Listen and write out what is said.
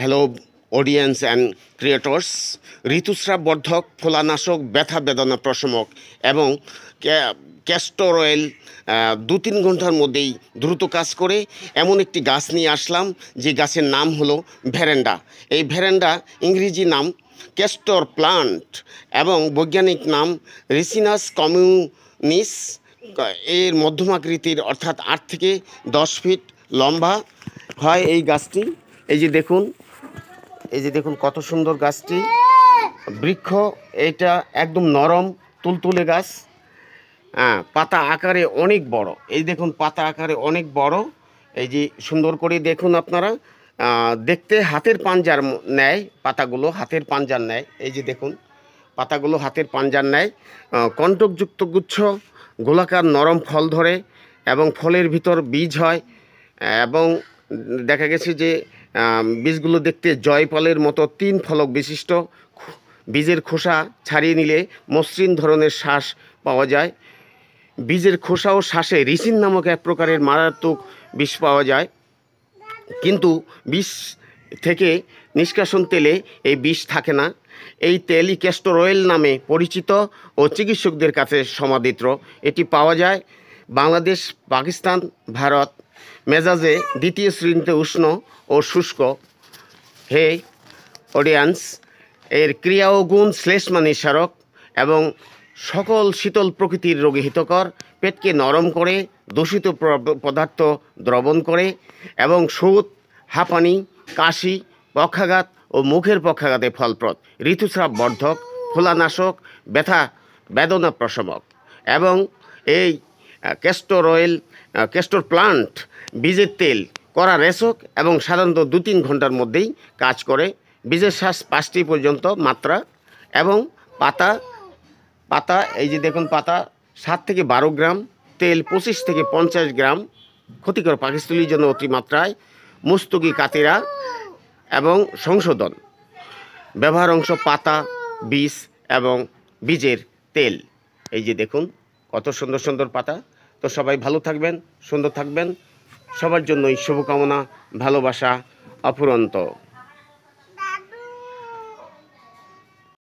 Hello audience and creators. ঋতুস্রাব বর্ধক, ফোলানাশক, ব্যথা বেদনা প্রশমক এবং ক্যাস্টর অয়েল 2-3 ঘন্টার মধ্যেই দ্রুত কাজ করে এমন একটি গাছ নিয়ে আসলাম, যে গাছের নাম হলো ভ্যারেন্ডা। এই ভ্যারেন্ডা ইংরেজি নাম ক্যাস্টর প্লান্ট এবং বৈজ্ঞানিক নাম রিসিনাস কমিউনিস। এর মধ্যমাকৃতির, অর্থাৎ 8 থেকে 10 ফিট লম্বা হয় এই গাছটি। এই যে দেখুন কত সুন্দর গাছটি, বৃক্ষ। এটা একদম নরম তুলতুলে গাছ। পাতা আকারে অনেক বড়, এই দেখুন পাতা আকারে অনেক বড়। এই যে সুন্দর করে দেখুন আপনারা, দেখতে হাতের পাঞ্জার ন্যায় পাতাগুলো, হাতের পাঞ্জার ন্যায়। এই যে দেখুন পাতাগুলো হাতের পাঞ্জার ন্যায়, কণ্টকযুক্ত গুচ্ছ, গোলাকার নরম ফল ধরে এবং ফলের ভিতর বীজ হয়। এবং দেখা গেছে যে বীজগুলো দেখতে জয়ফলের মতো 3 ফলক বিশিষ্ট। বীজের খোসা ছাড়িয়ে নিলে মসৃণ ধরনের শ্বাস পাওয়া যায়। বীজের খোসা ও শ্বাসে রিসিন নামক এক প্রকারের মারাত্মক বিষ পাওয়া যায়, কিন্তু বিষ থেকে নিষ্কাশন তেলে এই বিষ থাকে না। এই তেলই ক্যাস্টর অয়েল নামে পরিচিত ও চিকিৎসকদের কাছে সমাদৃত। এটি পাওয়া যায় বাংলাদেশ, পাকিস্তান, ভারত। মেজাজে দ্বিতীয় শ্রেণীতে উষ্ণ ও শুষ্ক। হে অডিয়েন্স, এর ক্রিয়া ও গুণ শ্লেষ্মা নিঃসারক এবং সকল শীতল প্রকৃতির রোগে হিতকর। পেটকে নরম করে, দূষিত পদার্থ দ্রবণ করে এবং শৌচ, হাঁপানি, কাশি, পক্ষাঘাত ও মুখের পক্ষাঘাতে ফলপ্রদ। ঋতুস্রাব বর্ধক, ফোলানাশক, ব্যথা বেদনা প্রশমক। এবং এই ক্যাস্টর প্লান্ট বীজের তেল কড়া রেশক এবং সাধারণত 2-3 ঘন্টার মধ্যেই কাজ করে। বীজের শ্বাস 5টি পর্যন্ত মাত্রা এবং পাতা এই যে দেখুন পাতা 7 থেকে 12 গ্রাম, তেল 25 থেকে 50 গ্রাম। ক্ষতিকর পাকস্থলীর জন্য অতিমাত্রায়। মুস্তকি কাতিরা এবং সংশোধন। ব্যবহার অংশ পাতা, বীজ এবং বীজের তেল। এই যে দেখুন কত সুন্দর সুন্দর পাতা। তো সবাই ভালো থাকবেন, সুন্দর থাকবেন। সবার জন্যই শুভকামনা, ভালোবাসা অফুরন্ত।